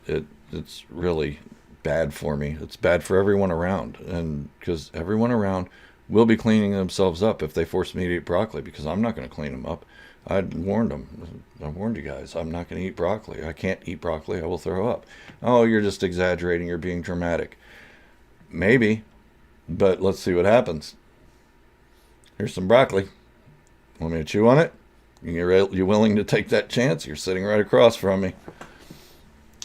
It's really bad for me. It's bad for everyone around. And because everyone around will be cleaning themselves up if they force me to eat broccoli, because I'm not going to clean them up. I warned them. I warned you guys. I'm not going to eat broccoli. I can't eat broccoli. I will throw up. Oh, you're just exaggerating. You're being dramatic. Maybe, but let's see what happens. Here's some broccoli. Want me to chew on it? You willing to take that chance? You're sitting right across from me.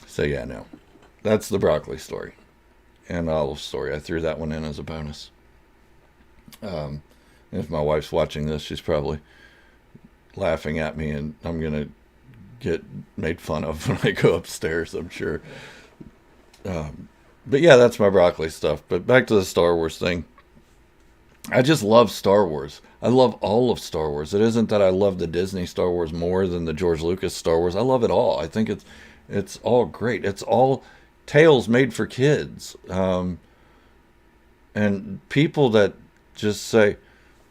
So yeah, no. That's the broccoli story. And olive story. I threw that one in as a bonus. If my wife's watching this, she's probably laughing at me, and I'm going to get made fun of when I go upstairs, I'm sure. But yeah, that's my broccoli stuff. But back to the Star Wars thing. I just love Star Wars. I love all of Star Wars. It isn't that I love the Disney Star Wars more than the George Lucas Star Wars. I love it all. I think it's all great. It's all tales made for kids. And people that just say,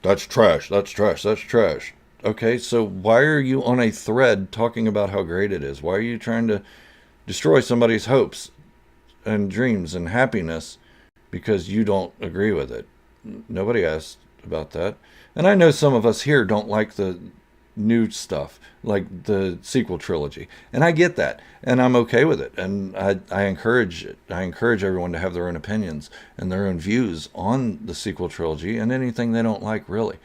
that's trash, that's trash, that's trash. Okay, so why are you on a thread talking about how great it is? Why are you trying to destroy somebody's hopes and dreams and happiness because you don't agree with it? Nobody asked about that. And I know some of us here don't like the new stuff, like the sequel trilogy. And I get that. And I'm okay with it. And I encourage it. I encourage everyone to have their own opinions and their own views on the sequel trilogy and anything they don't like, really.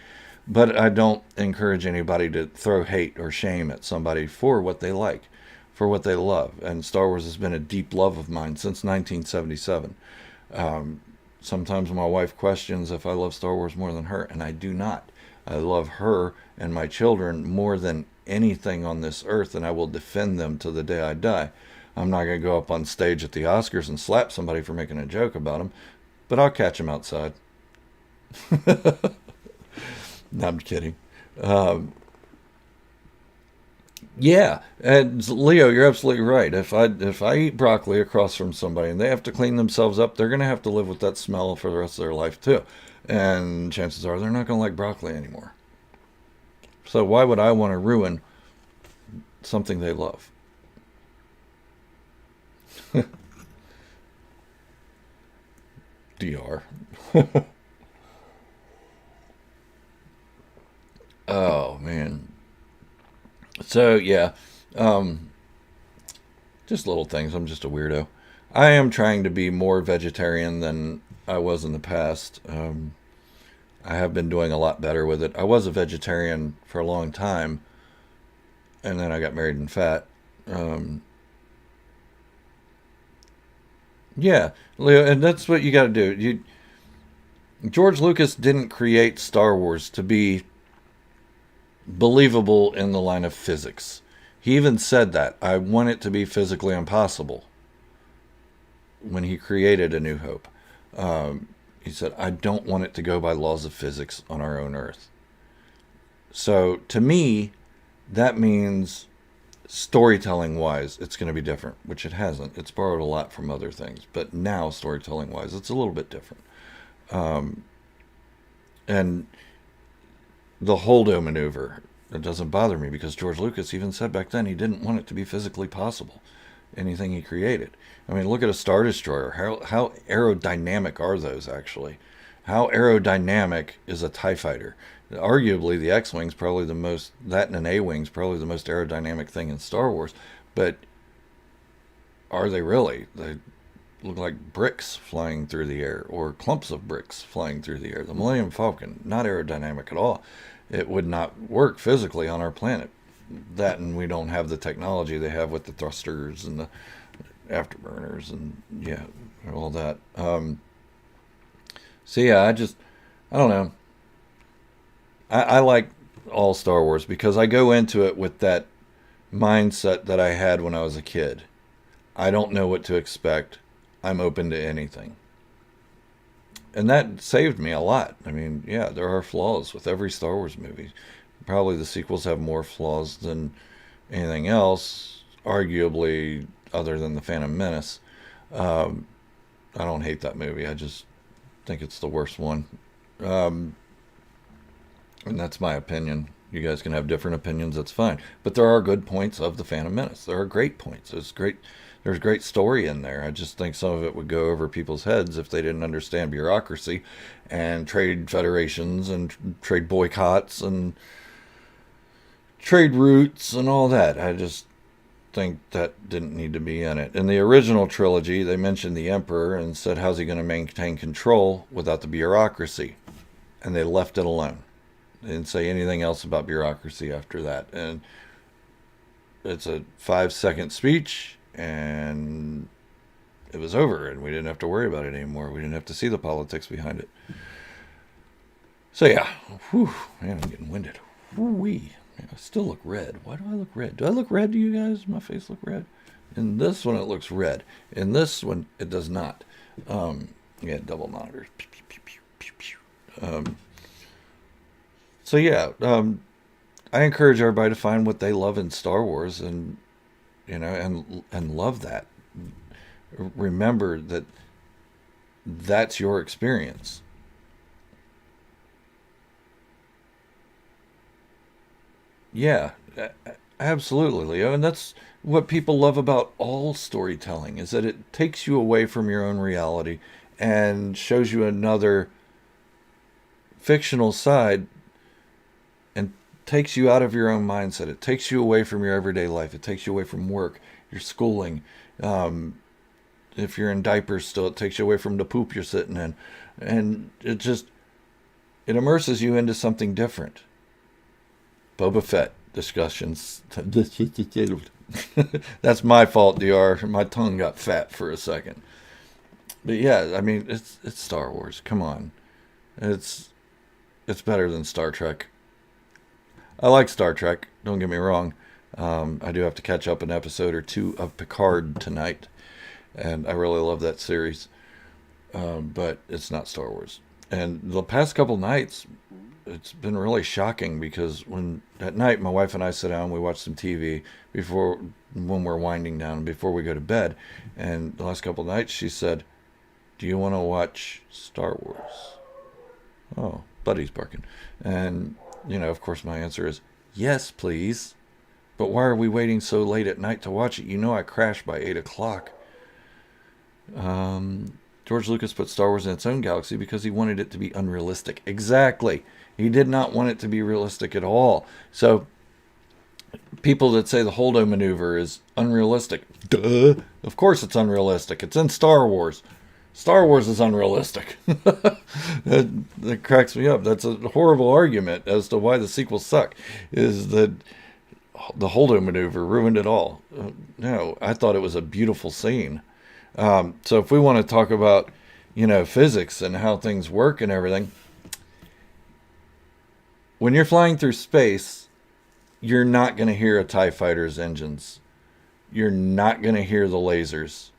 But I don't encourage anybody to throw hate or shame at somebody for what they like, for what they love. And Star Wars has been a deep love of mine since 1977. Sometimes my wife questions if I love Star Wars more than her, and I do not. I love her and my children more than anything on this earth, and I will defend them to the day I die. I'm not going to go up on stage at the Oscars and slap somebody for making a joke about them, but I'll catch them outside. No, I'm kidding. Yeah, and Leo, you're absolutely right. If I eat broccoli across from somebody and they have to clean themselves up, they're going to have to live with that smell for the rest of their life too. And chances are they're not going to like broccoli anymore. So why would I want to ruin something they love? DR. Oh man. So yeah, um, just little things. I'm just a weirdo. I am trying to be more vegetarian than I was in the past. I have been doing a lot better with it. I was a vegetarian for a long time, and then I got married and fat. Um, yeah, Leo, and that's what you got to do. George Lucas didn't create Star Wars to be believable in the line of physics. He even said that I want it to be physically impossible when he created A New Hope. He said, I don't want it to go by laws of physics on our own Earth. So to me, that means storytelling wise, it's going to be different, which it hasn't. It's borrowed a lot from other things, but now storytelling wise, it's a little bit different. And the Holdo maneuver, it doesn't bother me because George Lucas even said back then he didn't want it to be physically possible. Anything he created. I mean, look at a Star Destroyer. How aerodynamic are those actually? How aerodynamic is a TIE fighter? Arguably, the X-Wing's probably the most, that and an A-Wing's probably the most aerodynamic thing in Star Wars. But are they really? They look like bricks flying through the air or clumps of bricks flying through the air. The Millennium Falcon, not aerodynamic at all. It would not work physically on our planet. That, and we don't have the technology they have with the thrusters and the afterburners and yeah, all that. So yeah, I don't know. I like all Star Wars because I go into it with that mindset that I had when I was a kid. I don't know what to expect. I'm open to anything. And that saved me a lot. I mean, yeah, there are flaws with every Star Wars movie. Probably the sequels have more flaws than anything else, arguably, other than The Phantom Menace. Um, I don't hate that movie. I just think it's the worst one. Um, and that's my opinion. You guys can have different opinions. That's fine. But there are good points of The Phantom Menace. There are great points. There's great. There's great story in there. I just think some of it would go over people's heads if they didn't understand bureaucracy and trade federations and trade boycotts and trade routes and all that. I just think that didn't need to be in it. In the original trilogy, they mentioned the Emperor and said, how's he going to maintain control without the bureaucracy? And they left it alone. They didn't say anything else about bureaucracy after that. And it's a 5-second speech, and it was over, and we didn't have to worry about it anymore. We didn't have to see the politics behind it. So yeah, whew, man, I'm getting winded. Woo-wee. Man, I still look red. Why do I look red? Do I look red to you guys? Does my face look red? In this one, it looks red. In this one, it does not. Yeah, double monitors. Pew, pew, pew, pew, pew, pew. So yeah, I encourage everybody to find what they love in Star Wars, and and love that. Remember that that's your experience. Yeah, absolutely, Leo. And that's what people love about all storytelling is that it takes you away from your own reality and shows you another fictional side and takes you out of your own mindset. It takes you away from your everyday life. It takes you away from work, your schooling. Um, if you're in diapers still, it takes you away from the poop you're sitting in. And it immerses you into something different. Boba Fett discussions. That's my fault, Dr. My tongue got fat for a second. But yeah, I mean, it's Star Wars. Come on, it's it's better than Star Trek. I like Star Trek. Don't get me wrong. I do have to catch up an episode or two of Picard tonight, and I really love that series. But it's not Star Wars. And the past couple nights, it's been really shocking because when at night my wife and I sit down, we watch some TV before when we're winding down before we go to bed. And the last couple of nights, she said, "Do you want to watch Star Wars?" Oh, Buddy's barking, and of course, my answer is Yes, please. But why are we waiting so late at night to watch it? You know I crashed by 8 o'clock. George Lucas put Star Wars in its own galaxy because he wanted it to be unrealistic. Exactly. He did not want it to be realistic at all. So people that say the Holdo maneuver is unrealistic. Duh. Of course it's unrealistic. It's in Star Wars. Star Wars is unrealistic. that cracks me up. That's a horrible argument as to why the sequels suck. Is that the Holdo maneuver ruined it all? No, I thought it was a beautiful scene. So if we want to talk about, physics and how things work and everything, when you're flying through space, you're not going to hear a TIE fighter's engines. You're not going to hear the lasers,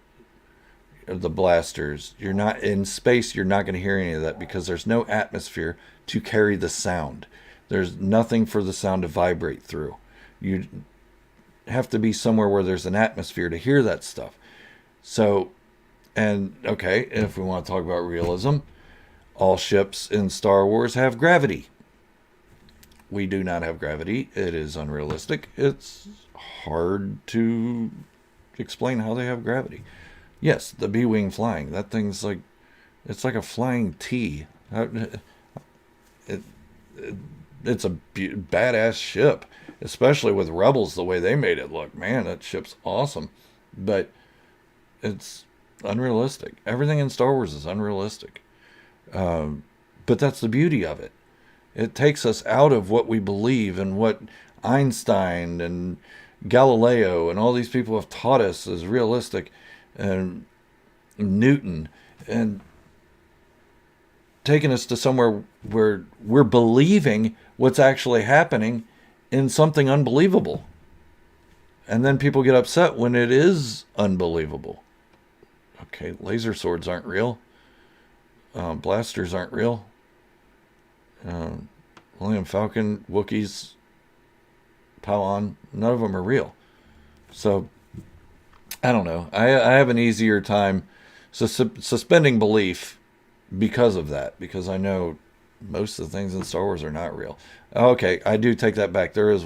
the blasters. You're not in space. You're not going to hear any of that because there's no atmosphere to carry the sound. There's nothing for the sound to vibrate through. You have to be somewhere where there's an atmosphere to hear that stuff. So, and okay, if we want to talk about realism, all ships in Star Wars have gravity. We do not have gravity. It is unrealistic. It's hard to explain how they have gravity. Yes, the B-wing flying. That thing's it's like a flying T. It's a badass ship, especially with Rebels, the way they made it look. Man, that ship's awesome. But it's unrealistic. Everything in Star Wars is unrealistic. But that's the beauty of it. It takes us out of what we believe and what Einstein and Galileo and all these people have taught us is realistic, and Newton, and taking us to somewhere where we're believing what's actually happening in something unbelievable. And then people get upset when it is unbelievable. Okay, laser swords aren't real. Blasters aren't real. Millennium Falcon, Wookiees, Pau'an, none of them are real. So, I don't know. I have an easier time suspending belief because of that. Because I know most of the things in Star Wars are not real. Okay, I do take that back. There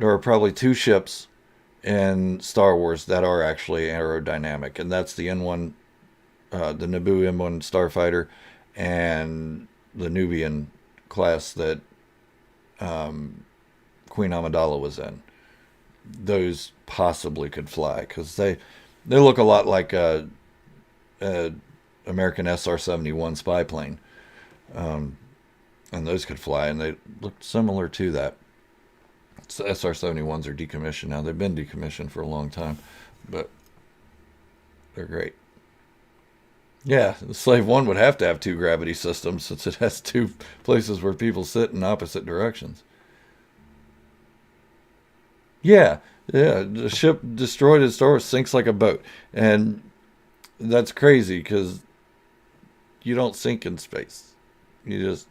are probably 2 ships in Star Wars that are actually aerodynamic, and that's the N1, the Naboo M1 starfighter, and the Nubian class that Queen Amidala was in. Those possibly could fly because they look a lot like a American SR-71 spy plane, and those could fly, and they looked similar to that. So SR-71s are decommissioned now. They've been decommissioned for a long time, but they're great. Yeah, the Slave 1 would have to have 2 gravity systems since it has 2 places where people sit in opposite directions. Yeah, the ship destroyed in Star Wars sinks like a boat. And that's crazy because you don't sink in space. You just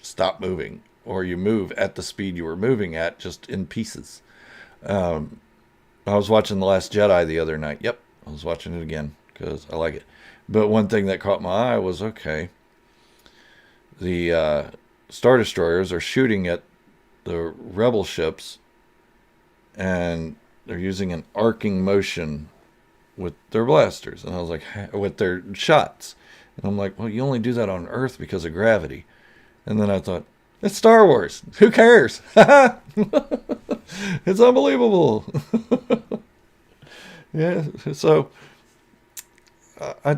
stop moving, or you move at the speed you were moving at, just in pieces. I was watching The Last Jedi the other night. Yep, I was watching it again because I like it. But one thing that caught my eye was, okay, the Star Destroyers are shooting at the Rebel ships, and they're using an arcing motion with their blasters. And I was like, with their shots. And I'm like, well, you only do that on Earth because of gravity. And then I thought, it's Star Wars. Who cares? It's unbelievable. Yeah, so I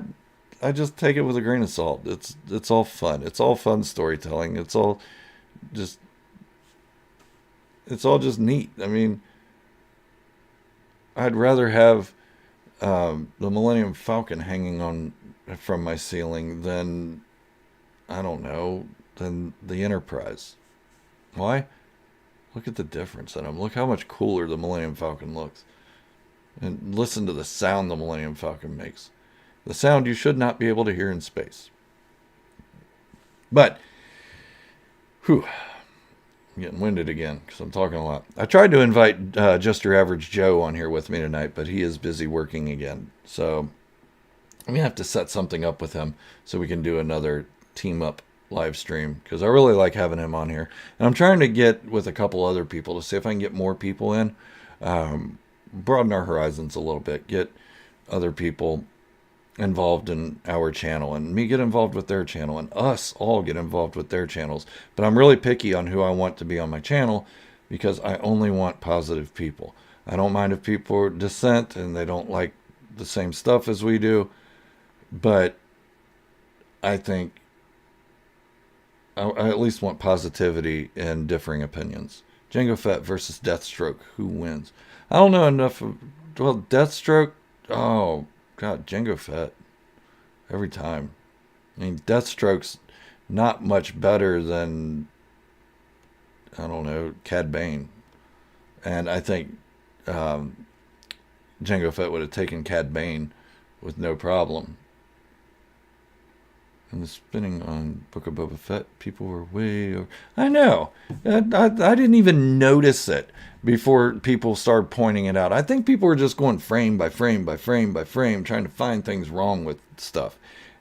just take it with a grain of salt. It's all fun. It's all fun storytelling. It's all just neat. I mean, I'd rather have the Millennium Falcon hanging on from my ceiling than, I don't know, than the Enterprise. Why? Look at the difference in them. Look how much cooler the Millennium Falcon looks. And listen to the sound the Millennium Falcon makes. The sound you should not be able to hear in space. But, whew, I'm getting winded again because I'm talking a lot. I tried to invite Just Your Average Joe on here with me tonight, but he is busy working again. So, I'm going to have to set something up with him so we can do another team up live stream because I really like having him on here. And I'm trying to get with a couple other people to see if I can get more people in, broaden our horizons a little bit, get other people involved in our channel and me get involved with their channel and us all get involved with their channels. But I'm really picky on who I want to be on my channel because I only want positive people. I don't mind if people are dissent and they don't like the same stuff as we do, but I think I at least want positivity and differing opinions. Jango Fett versus Deathstroke. Who wins? I don't know enough. Well, Deathstroke. Oh, God. Jango Fett. Every time. I mean, Deathstroke's not much better than, I don't know, Cad Bane. And I think Jango Fett would have taken Cad Bane with no problem. And the spinning on Book of Boba Fett, people were way over. I know. I didn't even notice it before people started pointing it out. I think people were just going frame by frame by frame by frame, trying to find things wrong with stuff.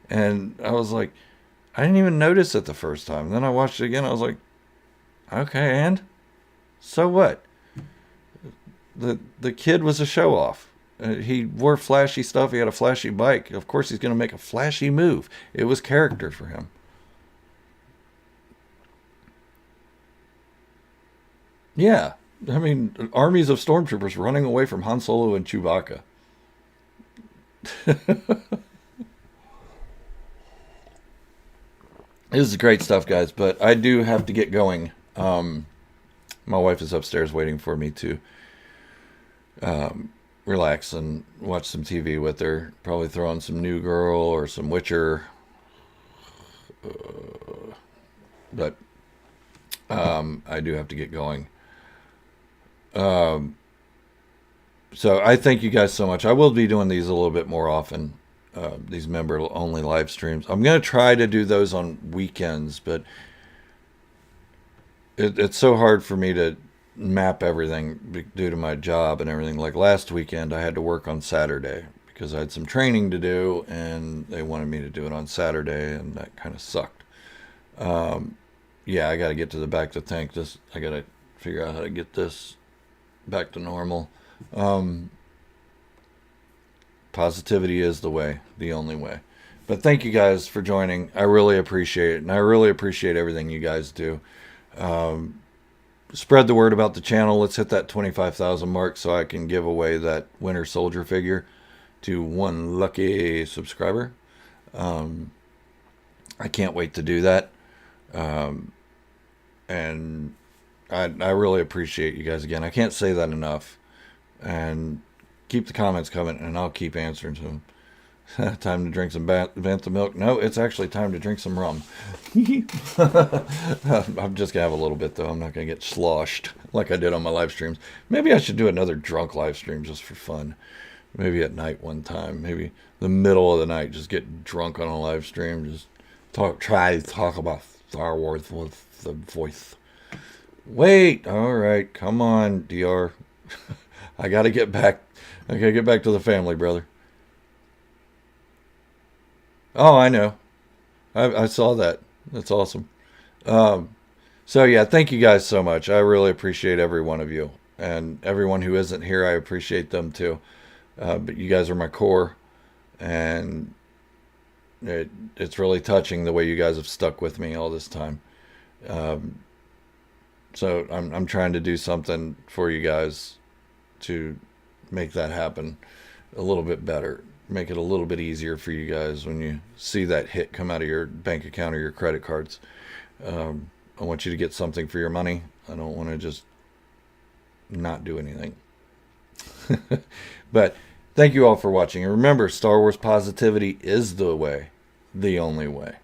And I was like, I didn't even notice it the first time. And then I watched it again. I was like, okay, and? So what? The kid was a show-off. He wore flashy stuff. He had a flashy bike. Of course, he's going to make a flashy move. It was character for him. Yeah. I mean, armies of stormtroopers running away from Han Solo and Chewbacca. This is great stuff, guys. But I do have to get going. My wife is upstairs waiting for me to relax and watch some TV with her. Probably throw on some New Girl or some Witcher. But I do have to get going. So I thank you guys so much. I will be doing these a little bit more often. These member-only live streams. I'm going to try to do those on weekends, but it's so hard for me to map everything due to my job and everything. Like last weekend, I had to work on Saturday because I had some training to do, and they wanted me to do it on Saturday, and that kind of sucked. Yeah, I got to get to the back to tank. I got to figure out how to get this back to normal. Positivity is the way, the only way. But thank you guys for joining. I really appreciate it, and I really appreciate everything you guys do. Spread the word about the channel. Let's hit that 25,000 mark so I can give away that Winter Soldier figure to one lucky subscriber. I can't wait to do that. And I really appreciate you guys again. I can't say that enough. And keep the comments coming, and I'll keep answering to them. Time to drink some Bantha milk. No, it's actually time to drink some rum. I'm just going to have a little bit, though. I'm not going to get sloshed like I did on my live streams. Maybe I should do another drunk live stream just for fun. Maybe at night one time. Maybe the middle of the night, just get drunk on a live stream. Just try to talk about Star Wars with the voice. Wait. All right. Come on, DR. I got to get back. I got to get back to the family, brother. Oh, I know. I saw that. That's awesome. So, yeah, thank you guys so much. I really appreciate every one of you. And everyone who isn't here, I appreciate them too. But you guys are my core. And it's really touching the way you guys have stuck with me all this time. So I'm trying to do something for you guys to make that happen a little bit better. Make it a little bit easier for you guys when you see that hit come out of your bank account or your credit cards. I want you to get something for your money. I don't want to just not do anything. But thank you all for watching. And remember, Star Wars positivity is the way, the only way.